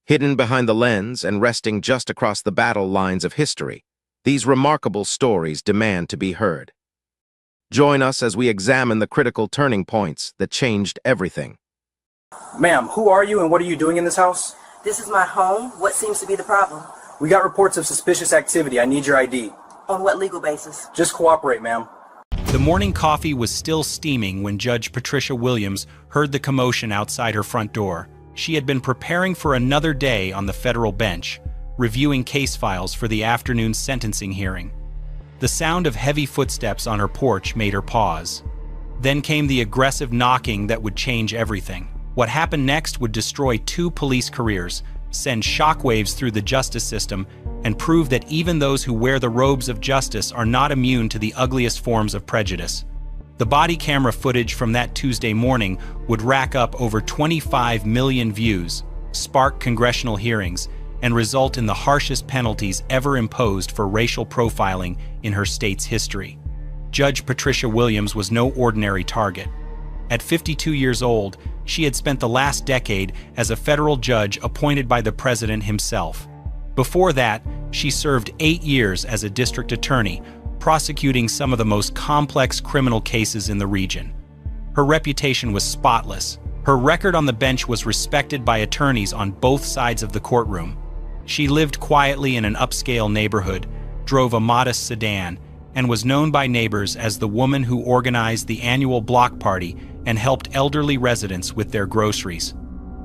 Hidden behind the lens and resting just across the battle lines of history, these remarkable stories demand to be heard. Join us as we examine the critical turning points that changed everything. Ma'am, who are you and what are you doing in this house? This is my home. What seems to be the problem? We got reports of suspicious activity. I need your ID. On what legal basis? Just cooperate, ma'am. The morning coffee was still steaming when Judge Patricia Williams heard the commotion outside her front door. She had been preparing for another day on the federal bench, reviewing case files for the afternoon sentencing hearing. The sound of heavy footsteps on her porch made her pause. Then came the aggressive knocking that would change everything. What happened next would destroy 2 police careers, send shockwaves through the justice system, and prove that even those who wear the robes of justice are not immune to the ugliest forms of prejudice. The body camera footage from that Tuesday morning would rack up over 25 million views, spark congressional hearings, and result in the harshest penalties ever imposed for racial profiling in her state's history. Judge Patricia Williams was no ordinary target. At 52 years old, she had spent the last decade as a federal judge appointed by the president himself. Before that, she served 8 years as a district attorney, prosecuting some of the most complex criminal cases in the region. Her reputation was spotless. Her record on the bench was respected by attorneys on both sides of the courtroom. She lived quietly in an upscale neighborhood, drove a modest sedan, and was known by neighbors as the woman who organized the annual block party and helped elderly residents with their groceries.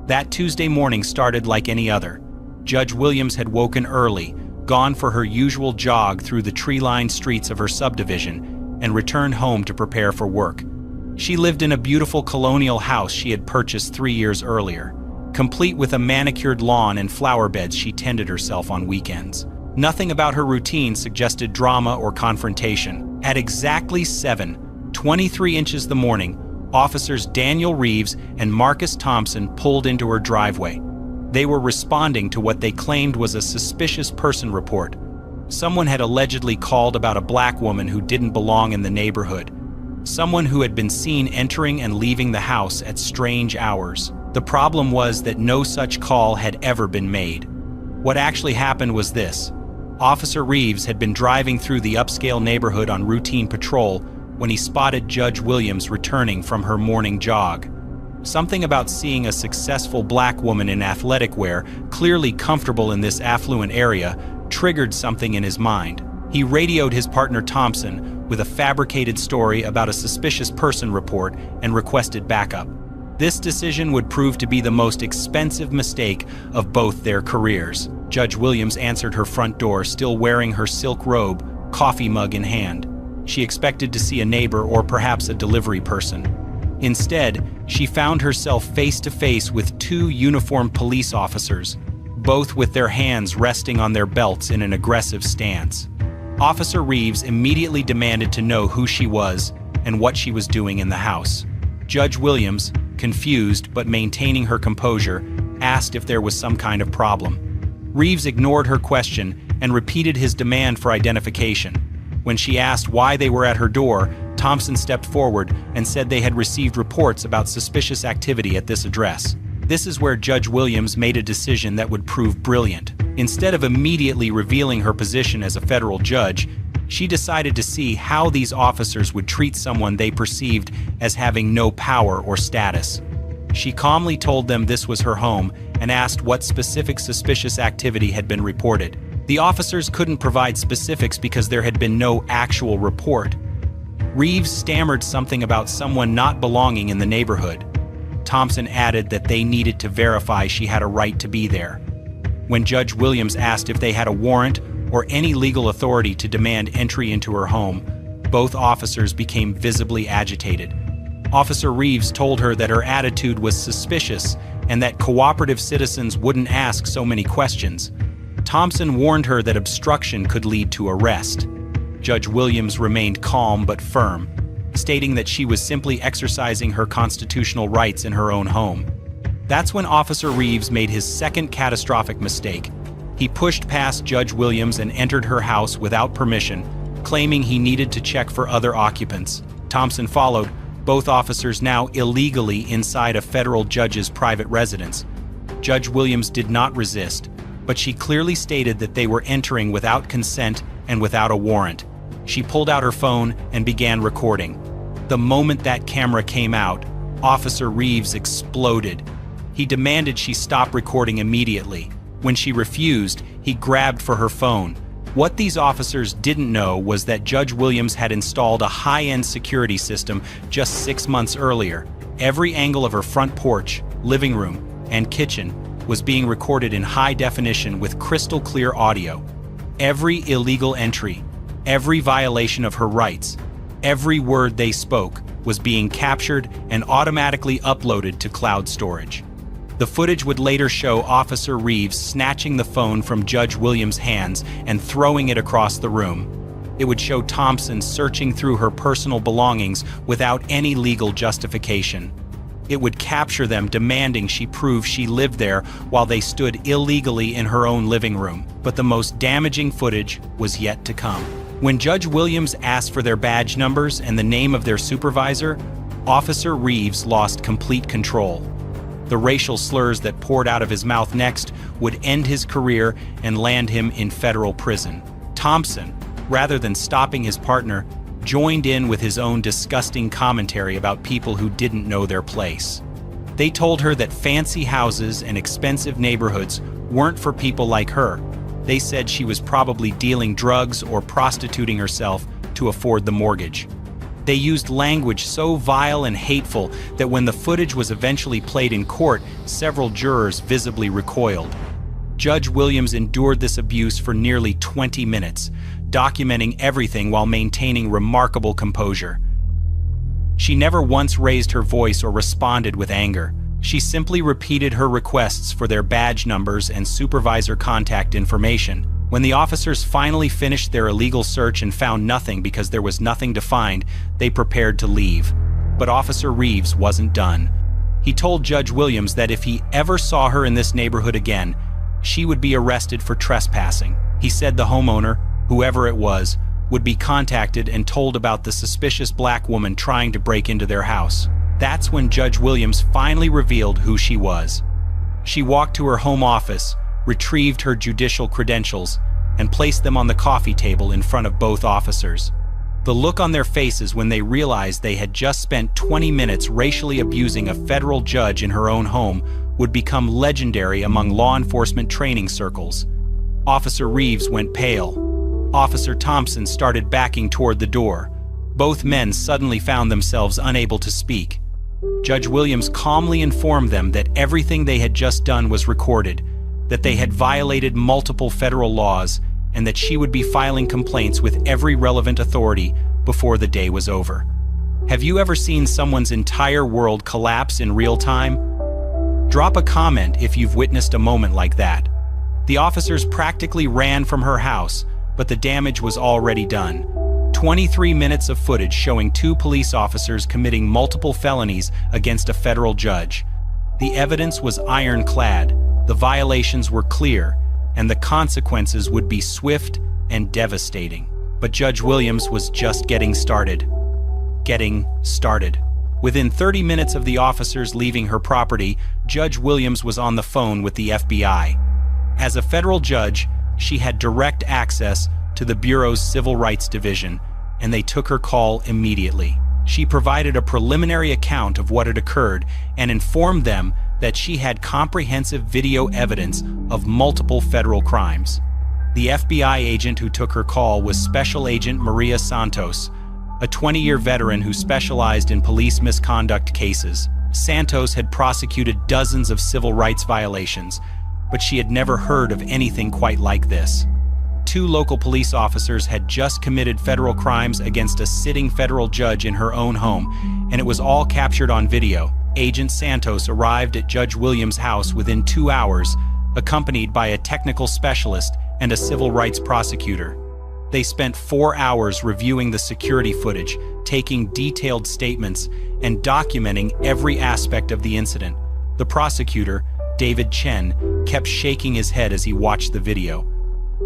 That Tuesday morning started like any other. Judge Williams had woken early, gone for her usual jog through the tree-lined streets of her subdivision, and returned home to prepare for work. She lived in a beautiful colonial house she had purchased 3 years earlier, complete with a manicured lawn and flower beds she tended herself on weekends. Nothing about her routine suggested drama or confrontation. At exactly 7:23 inches the morning, officers Daniel Reeves and Marcus Thompson pulled into her driveway. They were responding to what they claimed was a suspicious person report. Someone had allegedly called about a black woman who didn't belong in the neighborhood. Someone who had been seen entering and leaving the house at strange hours. The problem was that no such call had ever been made. What actually happened was this. Officer Reeves had been driving through the upscale neighborhood on routine patrol when he spotted Judge Williams returning from her morning jog. Something about seeing a successful black woman in athletic wear, clearly comfortable in this affluent area, triggered something in his mind. He radioed his partner Thompson with a fabricated story about a suspicious person report and requested backup. This decision would prove to be the most expensive mistake of both their careers. Judge Williams answered her front door, still wearing her silk robe, coffee mug in hand. She expected to see a neighbor or perhaps a delivery person. Instead, she found herself face to face with 2 uniformed police officers, both with their hands resting on their belts in an aggressive stance. Officer Reeves immediately demanded to know who she was and what she was doing in the house. Judge Williams, confused but maintaining her composure, asked if there was some kind of problem. Reeves ignored her question and repeated his demand for identification. When she asked why they were at her door, Thompson stepped forward and said they had received reports about suspicious activity at this address. This is where Judge Williams made a decision that would prove brilliant. Instead of immediately revealing her position as a federal judge, she decided to see how these officers would treat someone they perceived as having no power or status. She calmly told them this was her home and asked what specific suspicious activity had been reported. The officers couldn't provide specifics because there had been no actual report. Reeves stammered something about someone not belonging in the neighborhood. Thompson added that they needed to verify she had a right to be there. When Judge Williams asked if they had a warrant or any legal authority to demand entry into her home, both officers became visibly agitated. Officer Reeves told her that her attitude was suspicious and that cooperative citizens wouldn't ask so many questions. Thompson warned her that obstruction could lead to arrest. Judge Williams remained calm but firm, stating that she was simply exercising her constitutional rights in her own home. That's when Officer Reeves made his second catastrophic mistake. He pushed past Judge Williams and entered her house without permission, claiming he needed to check for other occupants. Thompson followed, both officers now illegally inside a federal judge's private residence. Judge Williams did not resist, but she clearly stated that they were entering without consent and without a warrant. She pulled out her phone and began recording. The moment that camera came out, Officer Reeves exploded. He demanded she stop recording immediately. When she refused, he grabbed for her phone. What these officers didn't know was that Judge Williams had installed a high-end security system just 6 months earlier. Every angle of her front porch, living room, and kitchen was being recorded in high definition with crystal clear audio. Every illegal entry, every violation of her rights, every word they spoke was being captured and automatically uploaded to cloud storage. The footage would later show Officer Reeves snatching the phone from Judge Williams' hands and throwing it across the room. It would show Thompson searching through her personal belongings without any legal justification. It would capture them demanding she prove she lived there while they stood illegally in her own living room. But the most damaging footage was yet to come. When Judge Williams asked for their badge numbers and the name of their supervisor, Officer Reeves lost complete control. The racial slurs that poured out of his mouth next would end his career and land him in federal prison. Thompson, rather than stopping his partner, joined in with his own disgusting commentary about people who didn't know their place. They told her that fancy houses and expensive neighborhoods weren't for people like her. They said she was probably dealing drugs or prostituting herself to afford the mortgage. They used language so vile and hateful that when the footage was eventually played in court, several jurors visibly recoiled. Judge Williams endured this abuse for nearly 20 minutes, documenting everything while maintaining remarkable composure. She never once raised her voice or responded with anger. She simply repeated her requests for their badge numbers and supervisor contact information. When the officers finally finished their illegal search and found nothing because there was nothing to find, they prepared to leave. But Officer Reeves wasn't done. He told Judge Williams that if he ever saw her in this neighborhood again, she would be arrested for trespassing. He said the homeowner, whoever it was, would be contacted and told about the suspicious black woman trying to break into their house. That's when Judge Williams finally revealed who she was. She walked to her home office, retrieved her judicial credentials, and placed them on the coffee table in front of both officers. The look on their faces when they realized they had just spent 20 minutes racially abusing a federal judge in her own home would become legendary among law enforcement training circles. Officer Reeves went pale. Officer Thompson started backing toward the door. Both men suddenly found themselves unable to speak. Judge Williams calmly informed them that everything they had just done was recorded, that they had violated multiple federal laws, and that she would be filing complaints with every relevant authority before the day was over. Have you ever seen someone's entire world collapse in real time? Drop a comment if you've witnessed a moment like that. The officers practically ran from her house, but the damage was already done. 23 minutes of footage showing 2 police officers committing multiple felonies against a federal judge. The evidence was ironclad. The violations were clear, and the consequences would be swift and devastating. But Judge Williams was just getting started. Within 30 minutes of the officers leaving her property, Judge Williams was on the phone with the FBI. As a federal judge, she had direct access to the Bureau's Civil Rights Division, and they took her call immediately. She provided a preliminary account of what had occurred and informed them that she had comprehensive video evidence of multiple federal crimes. The FBI agent who took her call was Special Agent Maria Santos, a 20-year veteran who specialized in police misconduct cases. Santos had prosecuted dozens of civil rights violations, but she had never heard of anything quite like this. 2 local police officers had just committed federal crimes against a sitting federal judge in her own home, and it was all captured on video. Agent Santos arrived at Judge Williams' house within 2 hours, accompanied by a technical specialist and a civil rights prosecutor. They spent 4 hours reviewing the security footage, taking detailed statements, and documenting every aspect of the incident. The prosecutor, David Chen, kept shaking his head as he watched the video.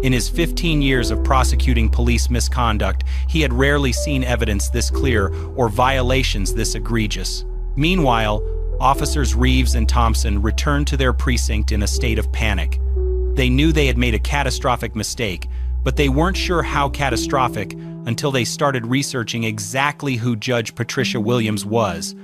In his 15 years of prosecuting police misconduct, he had rarely seen evidence this clear or violations this egregious. Meanwhile, Officers Reeves and Thompson returned to their precinct in a state of panic. They knew they had made a catastrophic mistake, but they weren't sure how catastrophic until they started researching exactly who Judge Patricia Williams was.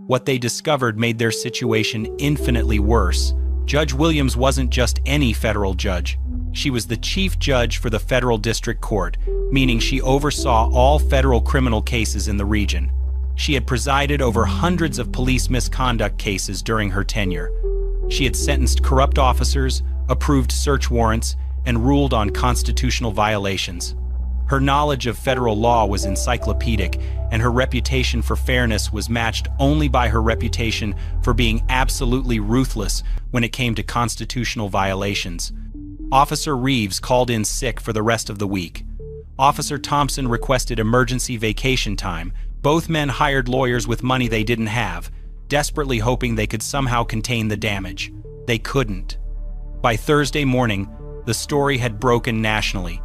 What they discovered made their situation infinitely worse. Judge Williams wasn't just any federal judge. She was the chief judge for the federal district court, meaning she oversaw all federal criminal cases in the region. She had presided over hundreds of police misconduct cases during her tenure. She had sentenced corrupt officers, approved search warrants, and ruled on constitutional violations. Her knowledge of federal law was encyclopedic, and her reputation for fairness was matched only by her reputation for being absolutely ruthless when it came to constitutional violations. Officer Reeves called in sick for the rest of the week. Officer Thompson requested emergency vacation time. Both men hired lawyers with money they didn't have, desperately hoping they could somehow contain the damage. They couldn't. By Thursday morning, the story had broken nationally.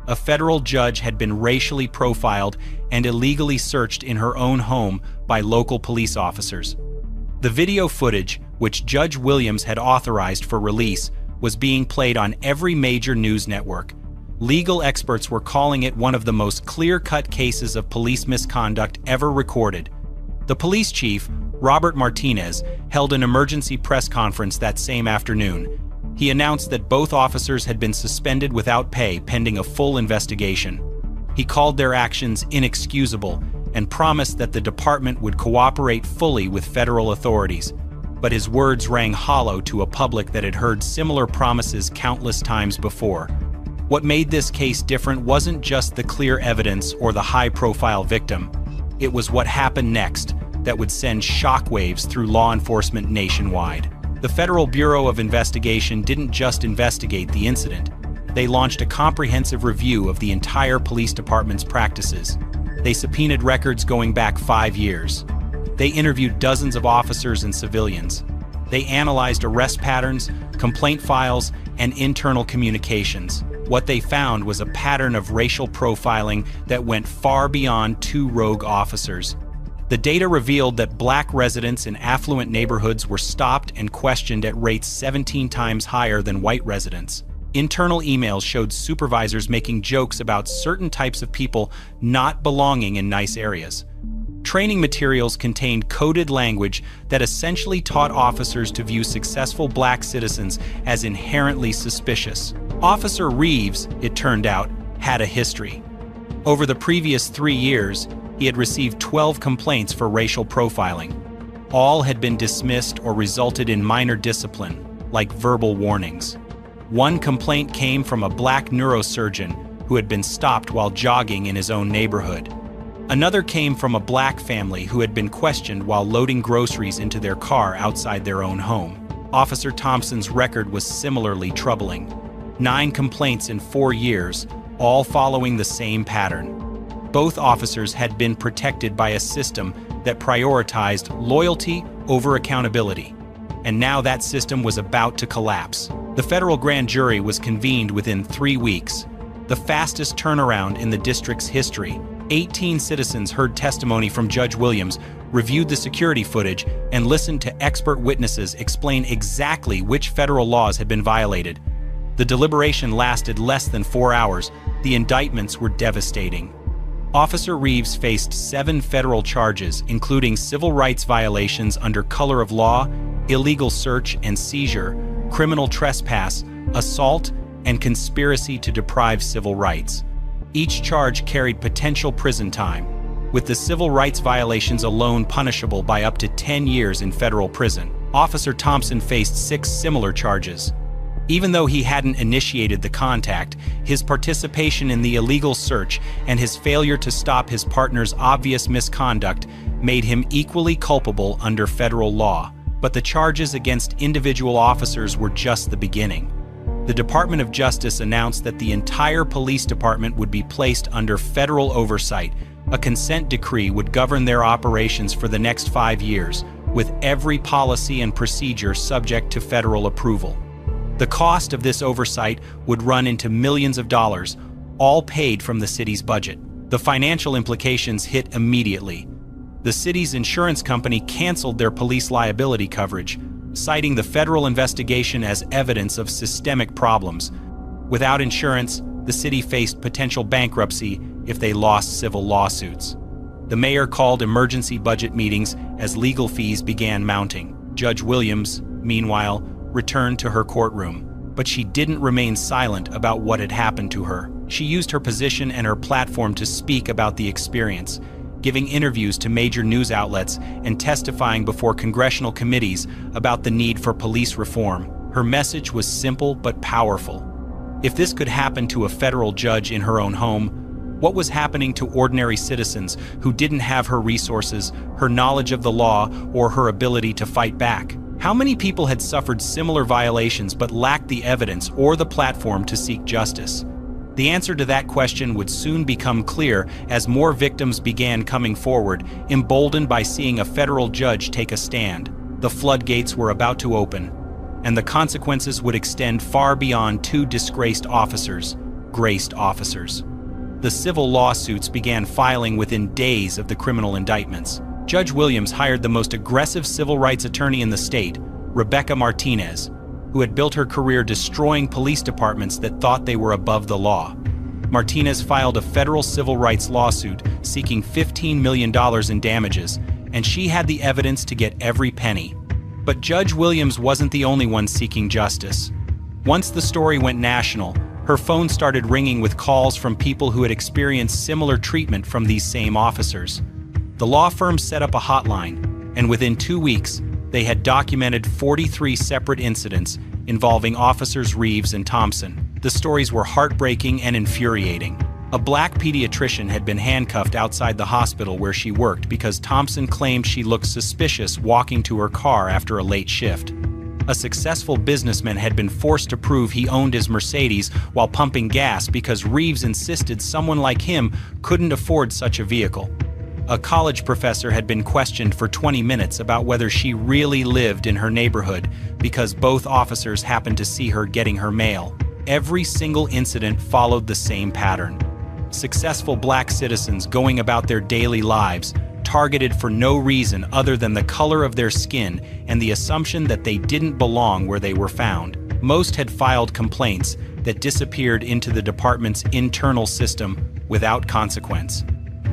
A federal judge had been racially profiled and illegally searched in her own home by local police officers. The video footage, which Judge Williams had authorized for release, was being played on every major news network. Legal experts were calling it one of the most clear-cut cases of police misconduct ever recorded. The police chief, Robert Martinez, held an emergency press conference that same afternoon. He announced that both officers had been suspended without pay pending a full investigation. He called their actions inexcusable and promised that the department would cooperate fully with federal authorities. But his words rang hollow to a public that had heard similar promises countless times before. What made this case different wasn't just the clear evidence or the high-profile victim. It was what happened next that would send shockwaves through law enforcement nationwide. The Federal Bureau of Investigation didn't just investigate the incident. They launched a comprehensive review of the entire police department's practices. They subpoenaed records going back 5 years. They interviewed dozens of officers and civilians. They analyzed arrest patterns, complaint files, and internal communications. What they found was a pattern of racial profiling that went far beyond 2 rogue officers. The data revealed that black residents in affluent neighborhoods were stopped and questioned at rates 17 times higher than white residents. Internal emails showed supervisors making jokes about certain types of people not belonging in nice areas. Training materials contained coded language that essentially taught officers to view successful black citizens as inherently suspicious. Officer Reeves, it turned out, had a history. Over the previous 3 years, he had received 12 complaints for racial profiling. All had been dismissed or resulted in minor discipline, like verbal warnings. One complaint came from a black neurosurgeon who had been stopped while jogging in his own neighborhood. Another came from a black family who had been questioned while loading groceries into their car outside their own home. Officer Thompson's record was similarly troubling. 9 complaints in 4 years, all following the same pattern. Both officers had been protected by a system that prioritized loyalty over accountability. And now that system was about to collapse. The federal grand jury was convened within 3 weeks, the fastest turnaround in the district's history. 18 citizens heard testimony from Judge Williams, reviewed the security footage, and listened to expert witnesses explain exactly which federal laws had been violated. The deliberation lasted less than 4 hours. The indictments were devastating. Officer Reeves faced 7 federal charges, including civil rights violations under color of law, illegal search and seizure, criminal trespass, assault, and conspiracy to deprive civil rights. Each charge carried potential prison time, with the civil rights violations alone punishable by up to 10 years in federal prison. Officer Thompson faced 6 similar charges. Even though he hadn't initiated the contact, his participation in the illegal search and his failure to stop his partner's obvious misconduct made him equally culpable under federal law. But the charges against individual officers were just the beginning. The Department of Justice announced that the entire police department would be placed under federal oversight. A consent decree would govern their operations for the next 5 years, with every policy and procedure subject to federal approval. The cost of this oversight would run into millions of dollars, all paid from the city's budget. The financial implications hit immediately. The city's insurance company canceled their police liability coverage, citing the federal investigation as evidence of systemic problems. Without insurance, the city faced potential bankruptcy if they lost civil lawsuits. The mayor called emergency budget meetings as legal fees began mounting. Judge Williams, meanwhile, returned to her courtroom. But she didn't remain silent about what had happened to her. She used her position and her platform to speak about the experience, giving interviews to major news outlets and testifying before congressional committees about the need for police reform. Her message was simple but powerful. If this could happen to a federal judge in her own home, what was happening to ordinary citizens who didn't have her resources, her knowledge of the law, or her ability to fight back? How many people had suffered similar violations but lacked the evidence or the platform to seek justice? The answer to that question would soon become clear as more victims began coming forward, emboldened by seeing a federal judge take a stand. The floodgates were about to open, and the consequences would extend far beyond two disgraced officers, graced officers. The civil lawsuits began filing within days of the criminal indictments. Judge Williams hired the most aggressive civil rights attorney in the state, Rebecca Martinez, who had built her career destroying police departments that thought they were above the law. Martinez filed a federal civil rights lawsuit seeking $15 million in damages, and she had the evidence to get every penny. But Judge Williams wasn't the only one seeking justice. Once the story went national, her phone started ringing with calls from people who had experienced similar treatment from these same officers. The law firm set up a hotline, and within 2 weeks, they had documented 43 separate incidents involving officers Reeves and Thompson. The stories were heartbreaking and infuriating. A black pediatrician had been handcuffed outside the hospital where she worked because Thompson claimed she looked suspicious walking to her car after a late shift. A successful businessman had been forced to prove he owned his Mercedes while pumping gas because Reeves insisted someone like him couldn't afford such a vehicle. A college professor had been questioned for 20 minutes about whether she really lived in her neighborhood because both officers happened to see her getting her mail. Every single incident followed the same pattern. Successful black citizens going about their daily lives, targeted for no reason other than the color of their skin and the assumption that they didn't belong where they were found. Most had filed complaints that disappeared into the department's internal system without consequence.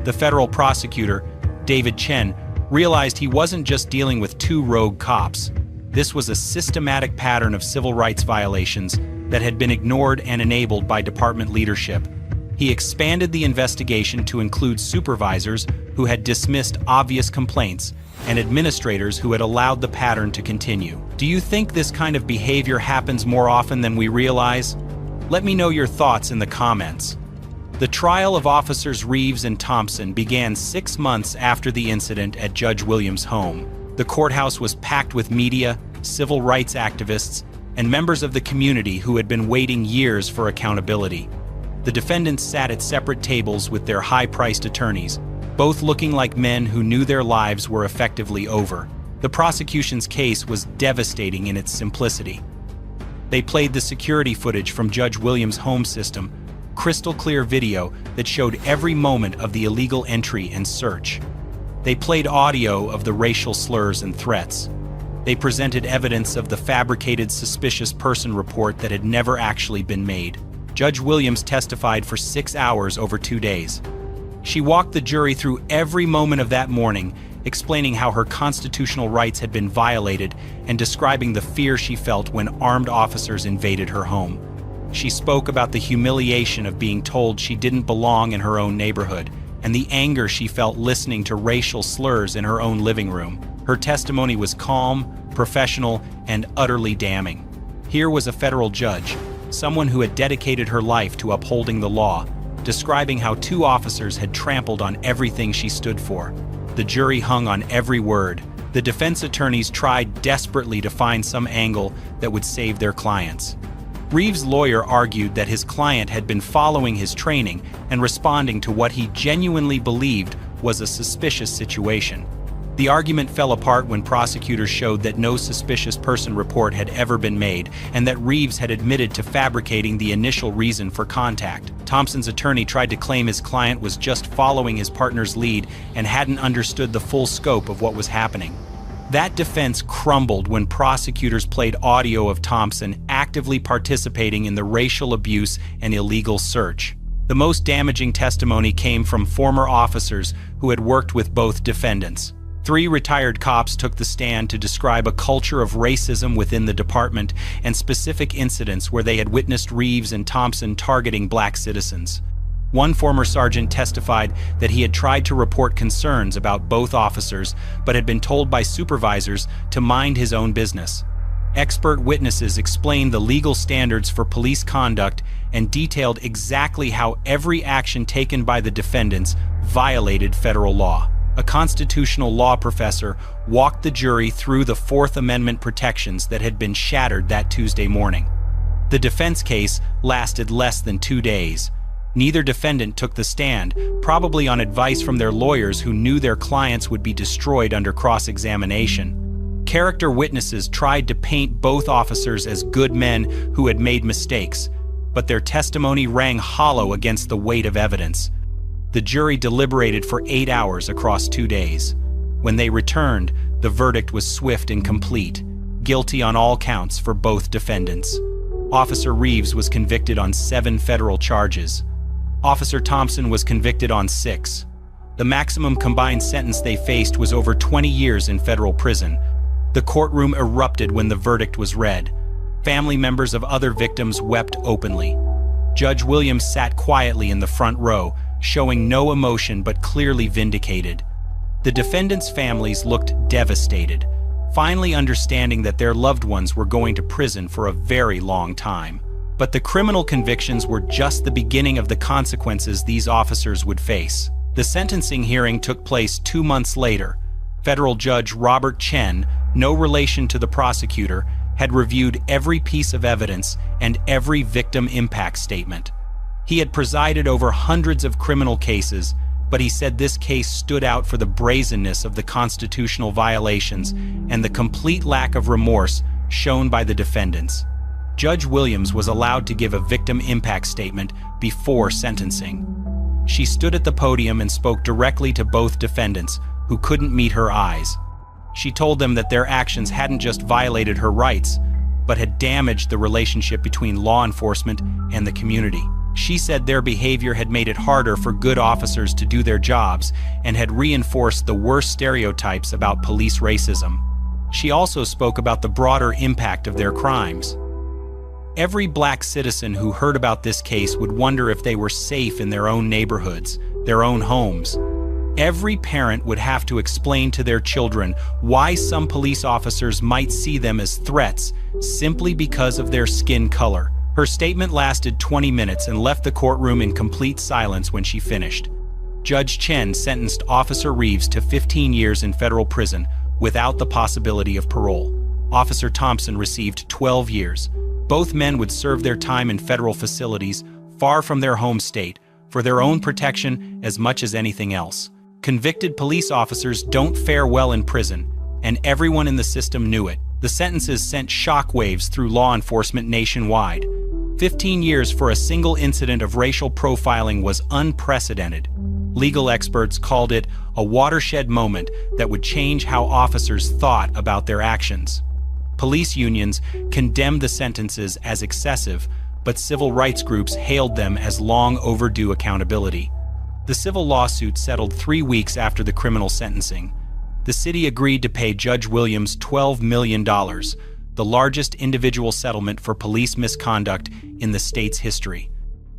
The federal prosecutor, David Chen, realized he wasn't just dealing with two rogue cops. This was a systematic pattern of civil rights violations that had been ignored and enabled by department leadership. He expanded the investigation to include supervisors who had dismissed obvious complaints and administrators who had allowed the pattern to continue. Do you think this kind of behavior happens more often than we realize? Let me know your thoughts in the comments. The trial of officers Reeves and Thompson began 6 months after the incident at Judge Williams' home. The courthouse was packed with media, civil rights activists, and members of the community who had been waiting years for accountability. The defendants sat at separate tables with their high-priced attorneys, both looking like men who knew their lives were effectively over. The prosecution's case was devastating in its simplicity. They played the security footage from Judge Williams' home system, crystal clear video that showed every moment of the illegal entry and search. They played audio of the racial slurs and threats. They presented evidence of the fabricated suspicious person report that had never actually been made. Judge Williams testified for 6 hours over 2 days. She walked the jury through every moment of that morning, explaining how her constitutional rights had been violated and describing the fear she felt when armed officers invaded her home. She spoke about the humiliation of being told she didn't belong in her own neighborhood and the anger she felt listening to racial slurs in her own living room. Her testimony was calm, professional, and utterly damning. Here was a federal judge, someone who had dedicated her life to upholding the law, describing how 2 officers had trampled on everything she stood for. The jury hung on every word. The defense attorneys tried desperately to find some angle that would save their clients. Reeves' lawyer argued that his client had been following his training and responding to what he genuinely believed was a suspicious situation. The argument fell apart when prosecutors showed that no suspicious person report had ever been made, and that Reeves had admitted to fabricating the initial reason for contact. Thompson's attorney tried to claim his client was just following his partner's lead and hadn't understood the full scope of what was happening. That defense crumbled when prosecutors played audio of Thompson actively participating in the racial abuse and illegal search. The most damaging testimony came from former officers who had worked with both defendants. 3 retired cops took the stand to describe a culture of racism within the department and specific incidents where they had witnessed Reeves and Thompson targeting black citizens. One former sergeant testified that he had tried to report concerns about both officers, but had been told by supervisors to mind his own business. Expert witnesses explained the legal standards for police conduct and detailed exactly how every action taken by the defendants violated federal law. A constitutional law professor walked the jury through the Fourth Amendment protections that had been shattered that Tuesday morning. The defense case lasted less than 2 days. Neither defendant took the stand, probably on advice from their lawyers who knew their clients would be destroyed under cross-examination. Character witnesses tried to paint both officers as good men who had made mistakes, but their testimony rang hollow against the weight of evidence. The jury deliberated for 8 hours across 2 days. When they returned, the verdict was swift and complete, guilty on all counts for both defendants. Officer Reeves was convicted on 7 federal charges. Officer Thompson was convicted on 6. The maximum combined sentence they faced was over 20 years in federal prison. The courtroom erupted when the verdict was read. Family members of other victims wept openly. Judge Williams sat quietly in the front row, showing no emotion but clearly vindicated. The defendants' families looked devastated, finally understanding that their loved ones were going to prison for a very long time. But the criminal convictions were just the beginning of the consequences these officers would face. The sentencing hearing took place 2 months later. Federal Judge Robert Chen, no relation to the prosecutor, had reviewed every piece of evidence and every victim impact statement. He had presided over hundreds of criminal cases, but he said this case stood out for the brazenness of the constitutional violations and the complete lack of remorse shown by the defendants. Judge Williams was allowed to give a victim impact statement before sentencing. She stood at the podium and spoke directly to both defendants, who couldn't meet her eyes. She told them that their actions hadn't just violated her rights, but had damaged the relationship between law enforcement and the community. She said their behavior had made it harder for good officers to do their jobs and had reinforced the worst stereotypes about police racism. She also spoke about the broader impact of their crimes. Every black citizen who heard about this case would wonder if they were safe in their own neighborhoods, their own homes. Every parent would have to explain to their children why some police officers might see them as threats simply because of their skin color. Her statement lasted 20 minutes and left the courtroom in complete silence when she finished. Judge Chen sentenced Officer Reeves to 15 years in federal prison without the possibility of parole. Officer Thompson received 12 years. Both men would serve their time in federal facilities far from their home state for their own protection as much as anything else. Convicted police officers don't fare well in prison, and everyone in the system knew it. The sentences sent shockwaves through law enforcement nationwide. 15 years for a single incident of racial profiling was unprecedented. Legal experts called it a watershed moment that would change how officers thought about their actions. Police unions condemned the sentences as excessive, but civil rights groups hailed them as long overdue accountability. The civil lawsuit settled 3 weeks after the criminal sentencing. The city agreed to pay Judge Williams $12 million, the largest individual settlement for police misconduct in the state's history.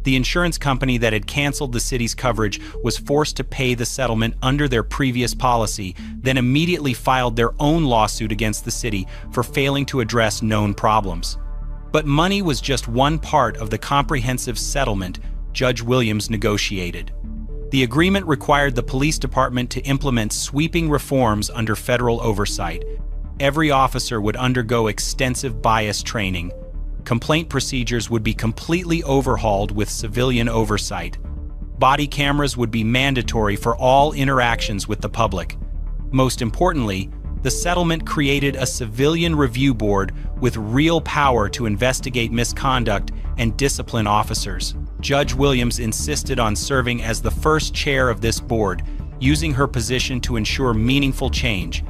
The insurance company that had canceled the city's coverage was forced to pay the settlement under their previous policy, then immediately filed their own lawsuit against the city for failing to address known problems. But money was just one part of the comprehensive settlement Judge Williams negotiated. The agreement required the police department to implement sweeping reforms under federal oversight. Every officer would undergo extensive bias training. Complaint procedures would be completely overhauled with civilian oversight. Body cameras would be mandatory for all interactions with the public. Most importantly, The settlement created a civilian review board with real power to investigate misconduct and discipline officers. Judge Williams insisted on serving as the first chair of this board, using her position to ensure meaningful change.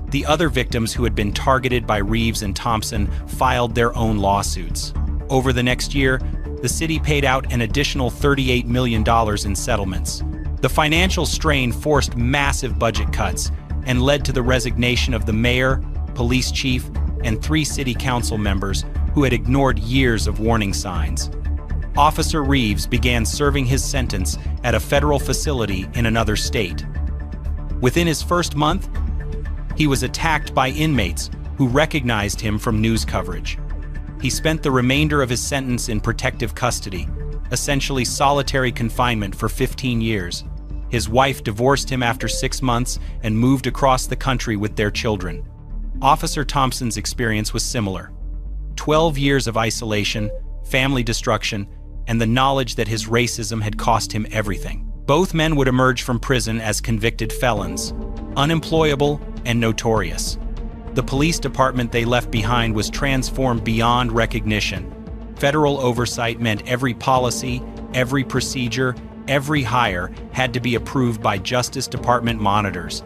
The other victims who had been targeted by Reeves and Thompson filed their own lawsuits. Over the next year, the city paid out an additional $38 million in settlements. The financial strain forced massive budget cuts and led to the resignation of the mayor, police chief, and 3 city council members who had ignored years of warning signs. Officer Reeves began serving his sentence at a federal facility in another state. Within his first month, he was attacked by inmates who recognized him from news coverage. He spent the remainder of his sentence in protective custody, essentially solitary confinement for 15 years. His wife divorced him after 6 months and moved across the country with their children. Officer Thompson's experience was similar. 12 years of isolation, family destruction, and the knowledge that his racism had cost him everything. Both men would emerge from prison as convicted felons, unemployable and notorious. The police department they left behind was transformed beyond recognition. Federal oversight meant every policy, every procedure, every hire had to be approved by Justice Department monitors.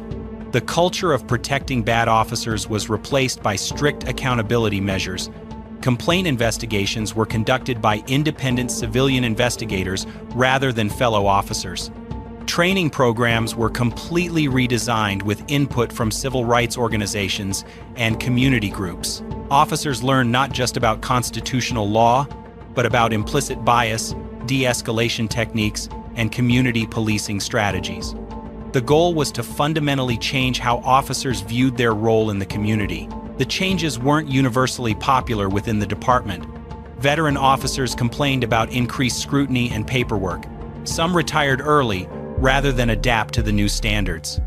The culture of protecting bad officers was replaced by strict accountability measures. Complaint investigations were conducted by independent civilian investigators rather than fellow officers. Training programs were completely redesigned with input from civil rights organizations and community groups. Officers learned not just about constitutional law, but about implicit bias, de-escalation techniques, and community policing strategies. The goal was to fundamentally change how officers viewed their role in the community. The changes weren't universally popular within the department. Veteran officers complained about increased scrutiny and paperwork. Some retired early rather than adapt to the new standards.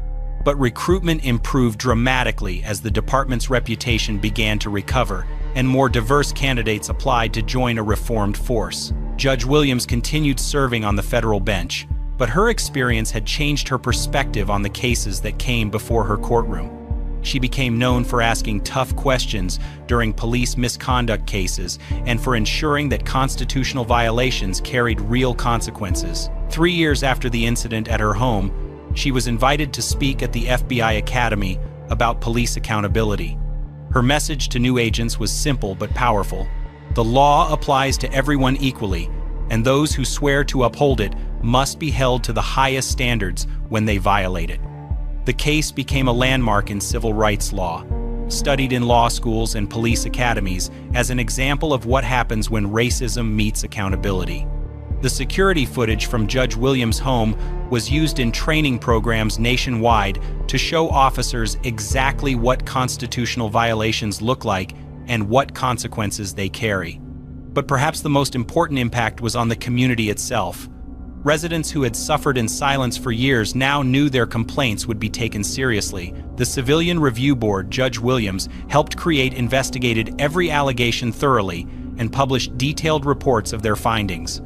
But recruitment improved dramatically as the department's reputation began to recover and more diverse candidates applied to join a reformed force. Judge Williams continued serving on the federal bench, but her experience had changed her perspective on the cases that came before her courtroom. She became known for asking tough questions during police misconduct cases and for ensuring that constitutional violations carried real consequences. 3 years after the incident at her home, she was invited to speak at the FBI Academy about police accountability. Her message to new agents was simple but powerful. The law applies to everyone equally, and those who swear to uphold it must be held to the highest standards when they violate it. The case became a landmark in civil rights law, studied in law schools and police academies as an example of what happens when racism meets accountability. The security footage from Judge Williams' home was used in training programs nationwide to show officers exactly what constitutional violations look like and what consequences they carry. But perhaps the most important impact was on the community itself. Residents who had suffered in silence for years now knew their complaints would be taken seriously. The Civilian Review Board, Judge Williams, helped create investigated every allegation thoroughly and published detailed reports of their findings.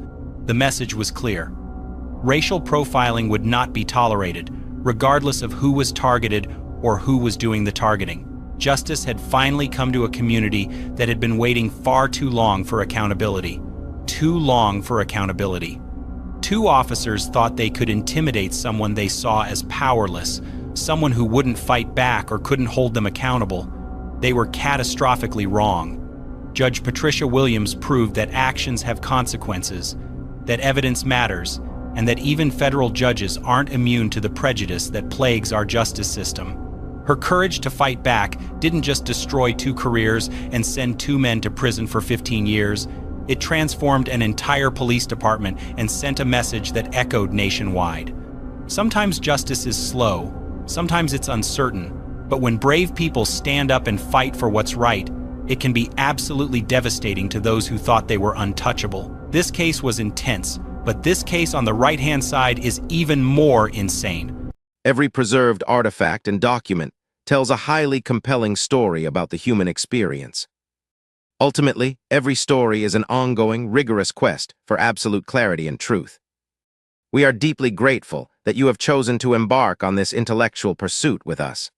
The message was clear. Racial profiling would not be tolerated, regardless of who was targeted or who was doing the targeting. Justice had finally come to a community that had been waiting far too long for accountability. Too long for accountability. 2 officers thought they could intimidate someone they saw as powerless, someone who wouldn't fight back or couldn't hold them accountable. They were catastrophically wrong. Judge Patricia Williams proved that actions have consequences, that evidence matters, and that even federal judges aren't immune to the prejudice that plagues our justice system. Her courage to fight back didn't just destroy 2 careers and send 2 men to prison for 15 years. It transformed an entire police department and sent a message that echoed nationwide. Sometimes justice is slow, sometimes it's uncertain, but when brave people stand up and fight for what's right, it can be absolutely devastating to those who thought they were untouchable. This case was intense, but this case on the right-hand side is even more insane. Every preserved artifact and document tells a highly compelling story about the human experience. Ultimately, every story is an ongoing, rigorous quest for absolute clarity and truth. We are deeply grateful that you have chosen to embark on this intellectual pursuit with us.